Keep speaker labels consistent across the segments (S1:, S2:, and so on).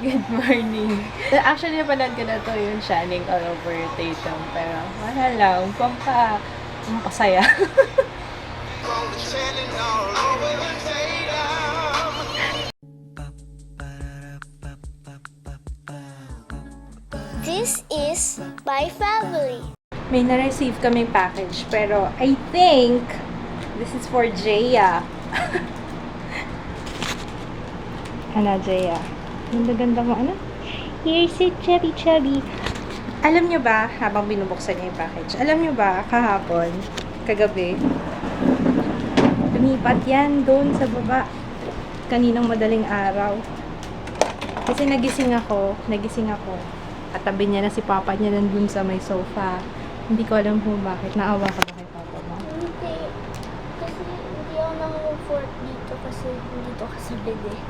S1: Good morning. Actually, napanood ko na to yung Shining All Over Tatum. Pero wala lang, pampasaya.
S2: This is my family.
S1: May na-receive kaming package, pero I think this is for Jaya. Ano, Jaya? Ganda-ganda mo, ano? Here's a chubby. Alam nyo ba, habang binubuksan niya yung package, alam nyo ba, kahapon, kagabi, lumipat yan doon sa baba. Kaninang madaling araw. Kasi nagising ako. At tabi niya na si Papa niya nandun sa may sofa. Hindi ko alam kung bakit. Naawa ka ba kay Papa mo?
S2: Hindi. Kasi hindi ako nang-comfort dito kasi dito kasabid eh.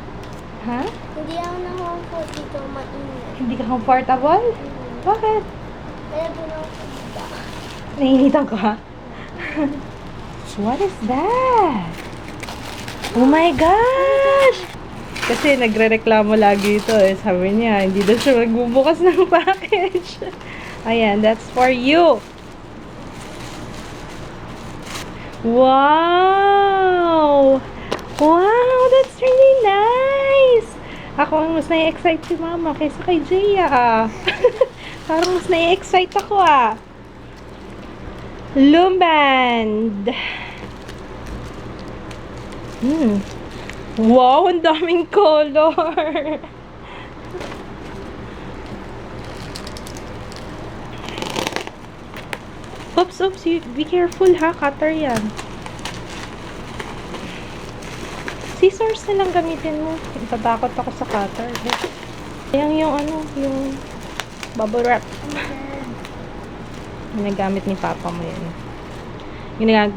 S1: Ha?
S2: Hindi ako nang-comfort dito, mainit.
S1: Hindi ka comfortable? Bakit?
S2: Kaya doon ako kumita.
S1: Nainitan ka? What is that? Oh my gosh! Kasi nagre-reklamo lagi ito eh. Sabi niya, hindi daw siya magbubukas ng package. Ayan, that's for you. Wow! Wow, that's really nice! Ako ang mas na-excite si Mama kaysa kay Jaya. Parang mas na-excite ako ah. Lumband. Wow, ang daming color. Oops, be careful ha, cutter yan. Scissors na lang gamitin mo. Tatakot ako sa cutter. Yung bubble wrap. Ginagamit ni Papa mo yun.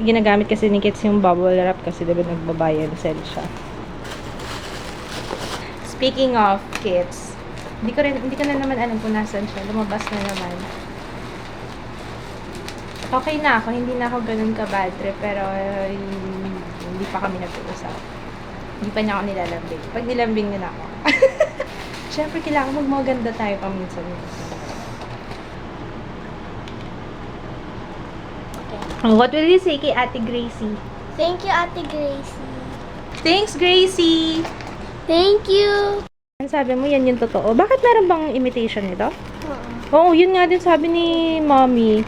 S1: Ginagamit kasi ni Kits yung bubble wrap kasi diba nagbabayad sell siya. Speaking of Kits, hindi ko na naman alam kung nasan siya. Lumabas na naman. Okay na ako. Hindi na ako ganun ka-bad trip. Pero hindi pa kami nag-uusap. Hindi pa niya ako nilalambing. Pag nilambing na ako. Siyempre, kailangan magmaganda tayo paminsan-minsan. What will you say kay Ate Gracie?
S2: Thank you, Ate Gracie.
S1: Thanks, Gracie!
S2: Thank you!
S1: Ang sabi mo, yan yung totoo. Bakit meron bang imitation nito? Oo, yun nga din sabi ni Mommy.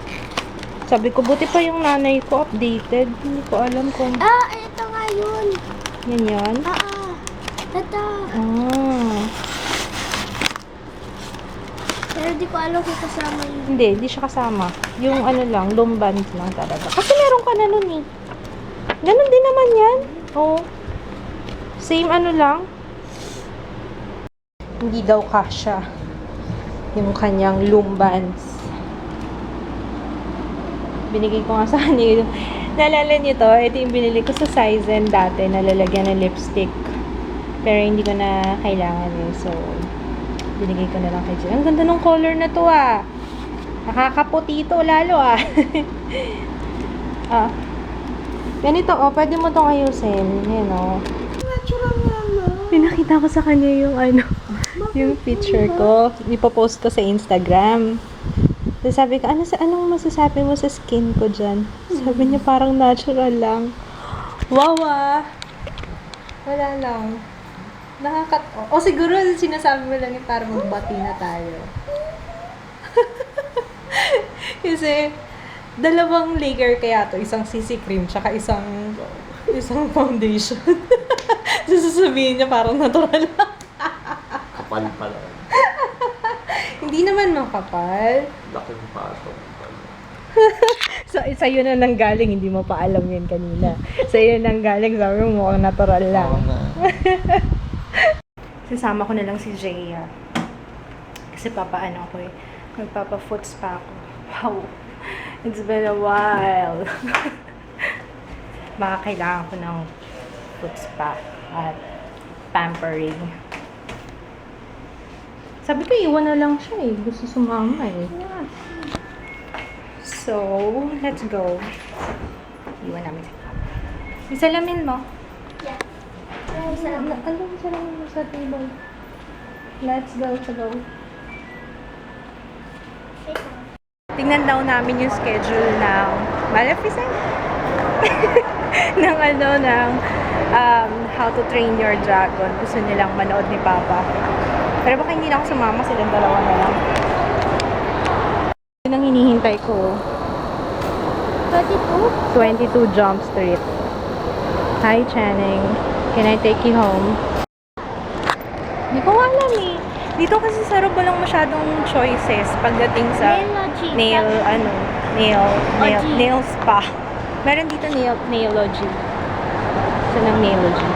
S1: Sabi ko, buti pa yung nanay ko updated. Hindi ko alam kung...
S2: Ito nga yun.
S1: Yan yun?
S2: Ito. Pero di ko alam kung kasama yun.
S1: Hindi siya kasama. Yung ano lang, lumband lang talaga. Kasi meron ka na nun eh. Ganon din naman yan. Oo. Same ano lang. Hindi daw kasha yung kanyang lumbands. Binigay ko nga sa kanya. Naalala niyo to, ito yung binili ko sa Sizen dati, nalalagyan ng lipstick. Pero hindi ko na kailangan eh. So, binigay ko na lang kay Jill. Ang ganda ng color na to ah. Nakakaputi ito lalo ah. Ganito oh, pwede mo itong ayusin. Yan oh.
S2: Natural mama.
S1: Pinakita ko sa kanya yung yung picture ko. Ipopost ko sa Instagram. So, sabi ko, anong masasabi mo sa skin ko dyan? Sabi niya, parang natural lang. Wow ah! Wala lang. O siguro, sinasabi mo lang yung parang magbati na tayo. Kasi, dalawang layer kaya to. Isang CC cream, tsaka isang foundation. So, sasabihin niya, parang natural lang.
S3: Kapal pala.
S1: Hindi naman makapal.
S3: Laking pato.
S1: So, sa'yo na lang galing, hindi mo pa alam yun kanina. Sa'yo na lang galing, sabi mo mukhang natural lang.
S3: Oo nga.
S1: Sasama ko na lang si Jaya. Kasi papaano ko eh. Magpapa-foots pa ako. Wow. It's been a while. Baka kailangan ko ng foots pa at pampering. Sabi ko, iwan na lang siya eh. Gusto sumama eh. So, let's go. Iwan namin sa papa. Yung salamin mo?
S2: Yeah.
S1: Alam mo salamin mo sa table. Let's go to go.
S2: Wait lang.
S1: Tingnan daw namin yung schedule ng Maleficent. ng How to Train Your Dragon. Gusto nilang manood ni Papa. Pero baka hindi na ako sumama, silang dalawa na lang. Yun ang hinihintay ko. 22 Jump Street. Hi, Channing. Can I take you home? Hindi ko alam eh. Dito kasi sa Rob walang masyadong choices pagdating sa nail spa. Meron dito Nailology. Saan ang Nailology?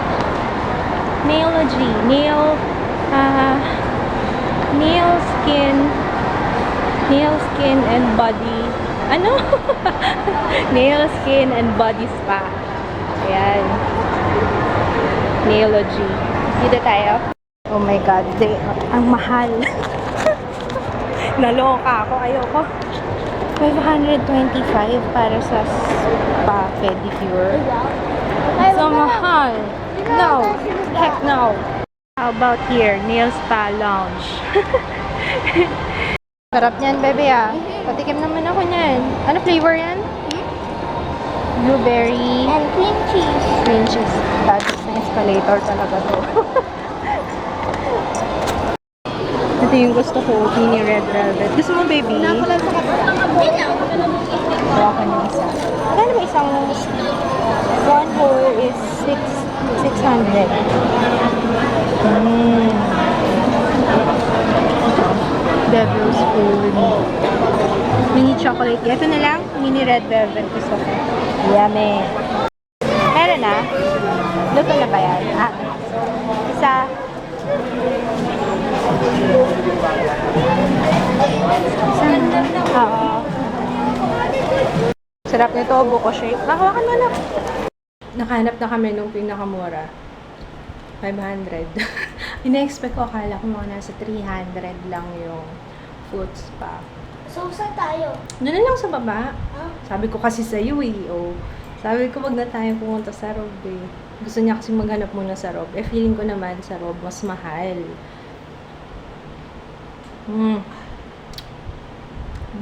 S1: Nailology. Nail skin and body. Ano? Nail skin and body spa. Ayan. Nailology. Dito tayo. Oh my God, ang mahal. Naloka ako, ayoko. 525 para sa spa pedicure. So mahal. No, heck no. How about here, nail spa lounge? Sarap niyan, bebe ah. Patikim naman ako niyan. Ano flavor yan? Blueberry.
S2: And cream cheese.
S1: Cream cheese. That's na escalator talaga to. Ito yung gusto ko, mini red velvet. Gusto mo, baby?
S2: Hindi lang.
S1: Gawa ko ng isa. Kaya naman isang one whole is 600. Devil's food. Mini chocolate. Ito na lang, mini red velvet. Gusto ko. Yummy. Meron na? Luto na ba yan? Ah, isa. Oo. Sarap nito, buko shake. Hawakan mo na. Nakahanap na kami nung pinakamura. 500. Ina-expect ko, akala ko mga nasa 300 lang yung foot spa.
S2: So, saan tayo?
S1: Doon na lang sa baba.
S2: Huh?
S1: Sabi ko kasi sa iyo eh. Oh. Sabi ko wag na tayo pumunta sa Rob eh. Gusto niya kasi maghanap muna sa Rob. Eh feeling ko naman sa Rob mas mahal.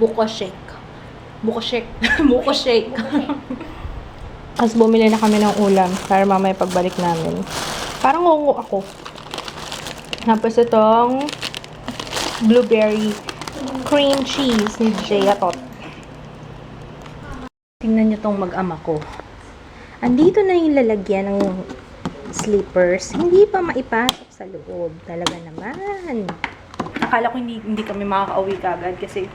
S1: Buko shake. Buko shake. Buko shake. Tapos bumili na kami ng ulam para mamaya pagbalik namin. Parang ngungo ako. Tapos itong blueberry cream cheese ni Jayatot. Tingnan niyo tong mag-ama ko. Andito na yung lalagyan ng slippers. Hindi pa maipasok sa loob. Talaga naman. Akala ko hindi kami makaka-uwi kagad kasi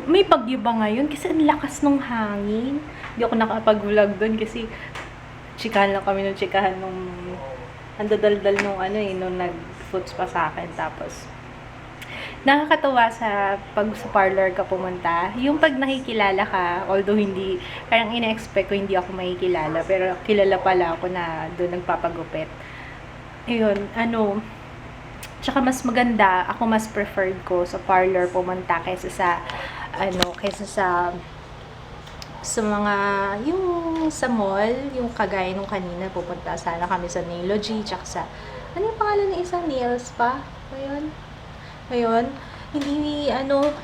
S1: may bagyo ba ngayon? Kasi ang lakas ng hangin. Hindi ako nakapag-vlog doon kasi chikahan lang kami ng chikahan nung ang dadaldal nung nung nag-foots pa sa akin. Tapos nakakatawa pag sa parlor ka pumunta, yung pag nakikilala ka, although hindi, parang ina-expect ko hindi ako makikilala, pero kilala pala ako na doon nagpapagupit. Ayun, tsaka mas maganda, ako mas preferred ko sa parlor pumunta kaysa sa mga, yung sa mall, yung kagaya nung kanina, pupunta sana kami sa Nailology, tsaka sa, ano yung pangalan ng isang nail spa? Ngayon,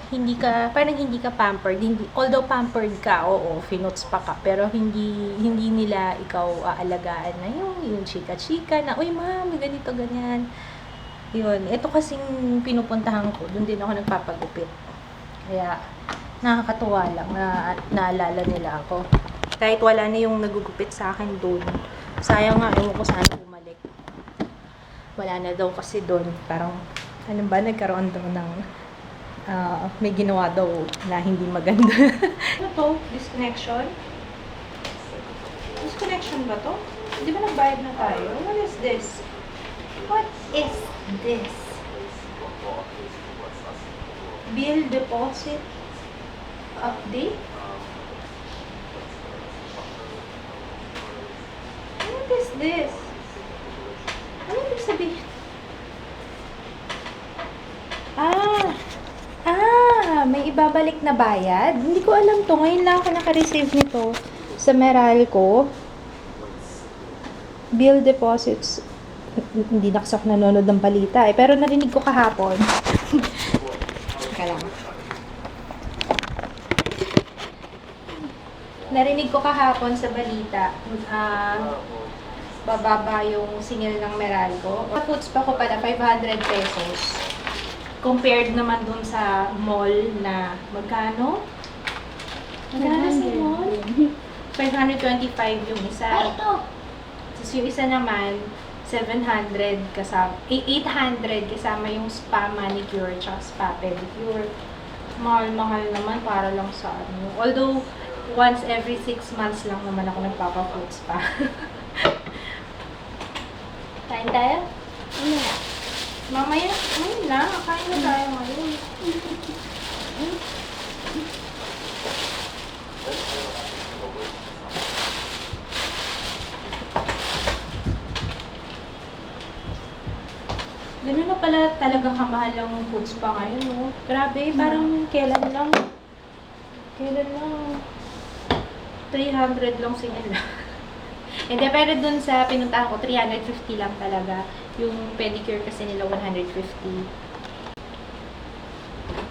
S1: hindi ka pampered. Although pampered ka, oo, finots pa ka, pero hindi nila ikaw aalagaan na yung chika-chika na, uy ma'am, ganito, ganyan. Yun, ito kasing pinupuntahan ko, doon din ako nagpapagupit. Kaya, nakakatuwa lang na naalala nila ako. Kahit wala na yung nagugupit sa akin doon. Sayang nga, ewan ko saan bumalik. Wala na daw kasi doon, parang nagkaroon daw ng may ginawa daw na hindi maganda. Ano to? Disconnection? Disconnection ba to? Di ba nagbayad na tayo? What is this? What is this? Bill deposit update? What is this? Ano ibig sabihin? May ibabalik na bayad? Hindi ko alam to. Ngayon lang ako naka-receive nito sa Meralco. Bill deposits Hindi na kasi ako nanonood ng balita eh. Pero narinig ko kahapon. Teka lang. Narinig ko kahapon sa balita, bababa yung singil ng Meralco. Foods pa ko pala, 500 pesos. Compared naman dun sa mall na magkano? Magkano sa mall? 525 yung isa.
S2: Ay, ito!
S1: Tapos yung isa naman, 700 kasama, 800 kasama yung spa manicure tsaka spa pedicure. Mahal-mahal naman para lang sa ano. Although, once every 6 months lang naman ako nagpapa-food spa. Kain tayo?
S2: Ano?
S1: Mamaya, ngayon na. Kain na tayo ngayon. Ganun na pala talaga kamahal ang food spa ngayon, no? Grabe, parang kailan lang 300 lang singil. Hindi, pero dun sa pinuntahan ko, 350 lang talaga. Yung pedicure kasi nila 150.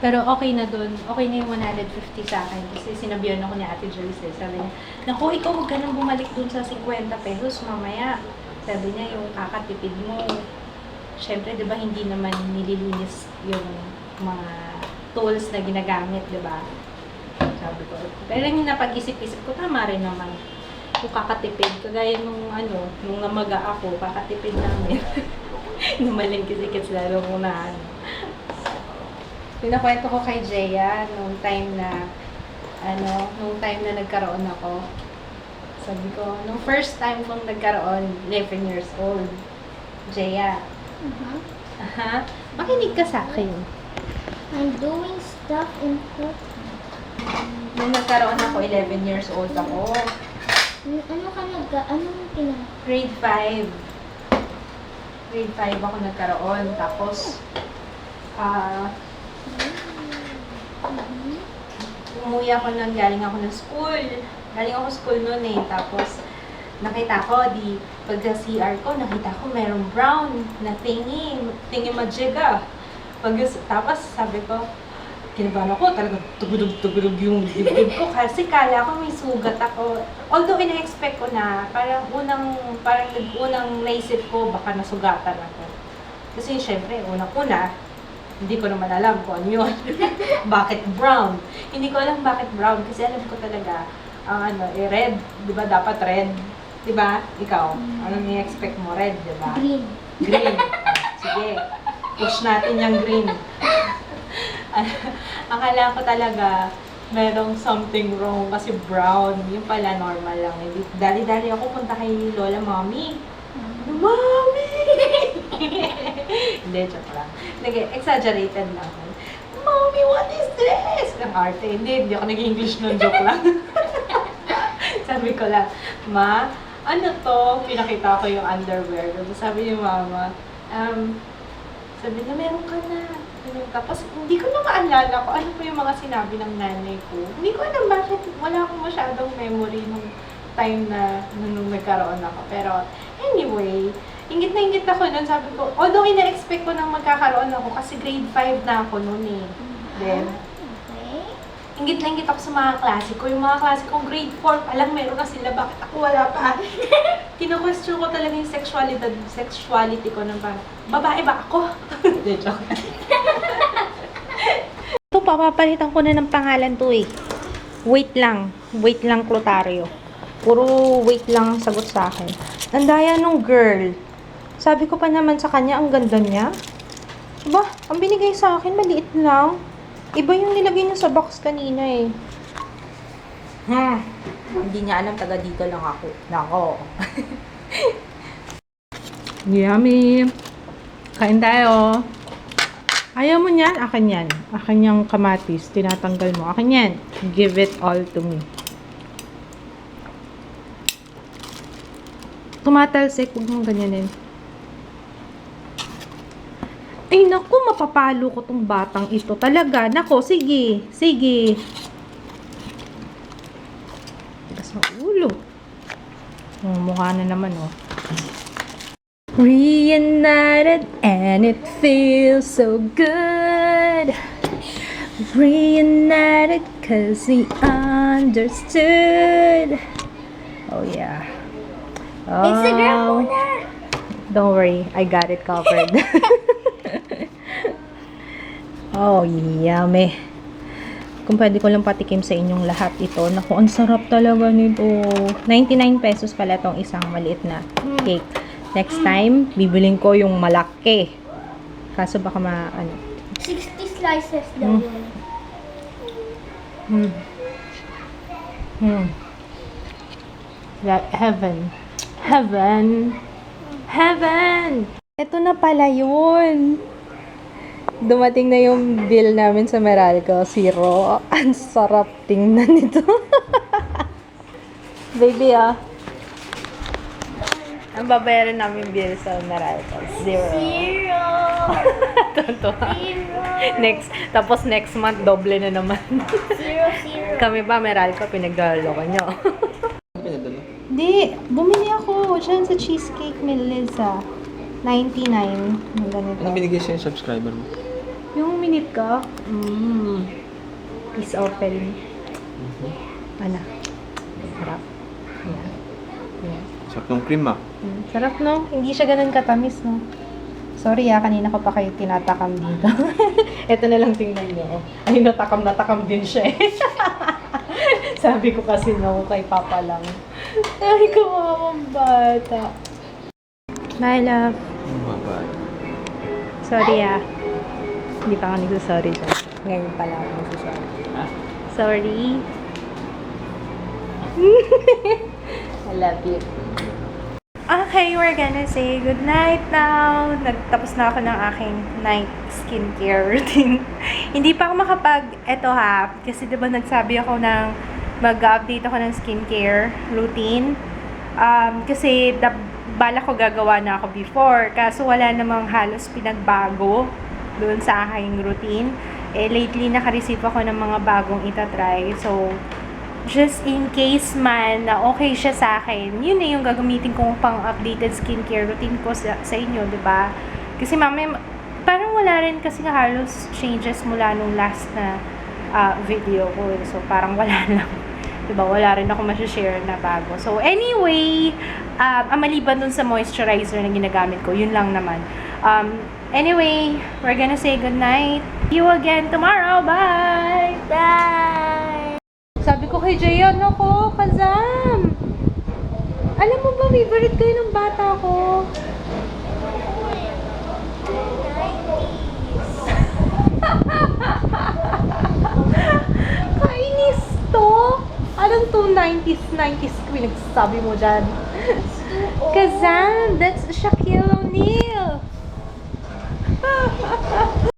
S1: Pero okay na dun. Okay na yung 150 sa akin. Kasi sinabihan ako ni Ate Joyce. Sabi niya, naku, ikaw huwag ka nang bumalik dun sa 50 pesos mamaya. Sabi niya, yung kakatipid mo. Siyempre, di ba, hindi naman nililinis yung mga tools na ginagamit, di ba? Sabi ko. Pero yung napag-isip-isip ko, tama rin naman. Kung kakatipid, kagaya nung nung namaga ako, kakatipid namin. Numaling kisikits lalo ko na Pinakwento ko kay Jeya nung time na nagkaroon ako. Sabi ko, nung first time kong nagkaroon, 11 years old. Jeya. Aha. Makinig ka sa akin.
S2: I'm doing stuff important.
S1: Nung nagkaroon ako, 11 years old ako.
S2: Anong
S1: Grade 5. Grade 5 ako nagkaroon. Tapos, umuwi ako galing ako ng school. Galing ako school noon eh. Tapos, nakita ko, pagka CR ko, nakita ko merong brown na tingi majiga. Tapos, sabi ko, kinabahan ako, talagang tugudog yung dibdib ko kasi kala ko may sugat ako. Although ina-expect ko na, parang unang naisip ko, baka nasugatan ako. Kasi syempre, unang-una, hindi ko naman alam kung ano yun. Bakit brown? Hindi ko alam bakit brown kasi alam ko talaga, red. Di ba dapat red? Di ba? Ikaw, anong i-expect mo? Red, di ba?
S2: Green.
S1: Green. Sige, push natin yung green. Akala ko talaga merong something wrong kasi brown. Yung pala normal lang. Dali-dali ako punta kay Lola, Mommy. Mommy! Hindi, joke lang. Exaggerated lang. Mommy, what is this? Ang arte. Hindi ako nag-English nun. Joke lang. Sabi ko lang, Ma, ano to? Pinakita ko yung underwear. Sabi ni Mama, sabi na, meron ka na. Tapos, hindi ko na maalala ko ano po yung mga sinabi ng nanay ko. Hindi ko alam bakit wala akong masyadong memory nung time na nung nagkaroon ako. Pero, anyway, ingit na ingit ako nun. Sabi ko, although ina-expect ko nang magkakaroon ako kasi grade 5 na ako nun eh. Then,
S2: Okay.
S1: ingit na ingit ako sa mga klase ko. Yung mga klase kong grade 4 pa lang meron na sila. Bakit ako wala pa? Kino-question ko talaga yung sexuality ko ng parang, babae ba ako? Hindi, joke. Ito, papapalitan ko na ng pangalan to eh. Wait lang, Clotario. Puro wait lang ang sagot sa akin. Ang daya nung girl. Sabi ko pa naman sa kanya, ang ganda niya. Diba, ang binigay sa akin, maliit lang. Iba yung nilagay niya sa box kanina eh. Hindi niya alam, taga dito lang ako. Nako. Yummy. Kain tayo. Ayaw mo niyan? Akin yan. Akin yung kamatis. Tinatanggal mo. Akin yan. Give it all to me. Tumatalsik. Huwag mong ganyanin. Ay, naku. Mapapalo ko tong batang ito. Talaga. Nako, sige. Sige. Tigas ng ulo. Mukha na naman, oh. Reunited and it feels so good. Reunited cause we understood. Oh yeah.
S2: Instagram
S1: Oh,
S2: muna.
S1: don't worry, I got it covered. Oh, yummy. Kung pwede ko lang patikim sa inyong lahat ito. Naku, ang sarap talaga nito. 99 pesos pala tong isang maliit na cake. Next time, bibiling ko yung malaki. Kaso baka
S2: 60 slices daw yun.
S1: Like heaven. Heaven. Heaven! Ito na pala yun. Dumating na yung bill namin sa Meralco. Zero. Ang sarap tingnan nito. Baby, ang babayaran namin bill sa Meralco. Zero.
S2: Zero.
S1: Totoo.
S2: Zero.
S1: Tapos next month, doble na naman.
S2: Zero, zero.
S1: Kami ba, Meralco, pinagdaloko nyo.
S3: Pinadala.
S1: Di, bumili ako dyan sa Cheesecake Melissa. 99. Yung ganito.
S3: Ano binigay sa'yo yung subscriber mo?
S1: Yung minute ka, peace offering. Ano? Sarap. Ayan. Ayan.
S3: Sarap ng cream ah.
S1: Sarap, no? Hindi siya ganun katamis, no? Sorry kanina ko pa kayo tinatakam dito. Ito na lang tingnan nyo. Ay, natakam din siya eh. Sabi ko kasi no, kay Papa lang. Ay, kumamang bata. My love.
S3: Bye-bye.
S1: Sorry Hindi pa ako nagsasorry dyan. Ngayon pala ako nagsasorry. Sorry. I love you. Okay, we're gonna say good night now. Nagtapos na ako ng aking night skincare routine. Hindi pa ako eto kasi diba nagsabi ako ng mag-update ako ng skincare routine. Kasi bala ko gagawa na ako before. Kaso wala namang halos pinagbago doon sa aking routine. Lately, naka-receive ako ng mga bagong itatry. So, just in case man na okay siya sa akin, yun na yung gagamitin kong pang-updated skincare routine ko sa inyo, diba? Kasi mamaya, parang wala rin kasi halos changes mula nung last na video ko. So, parang wala lang. Diba? Wala rin ako share na bago. So, anyway, maliban dun sa moisturizer na ginagamit ko, yun lang naman. Anyway, we're gonna say goodnight. See you again tomorrow. Bye!
S2: Bye.
S1: Sabi ko kay Jayan, ako, Kazam! Alam mo ba, favorite kayo ng bata ko? Kainis to! Anong 290s, 90s ko nagsasabi mo dyan? Kazam, that's Shaquille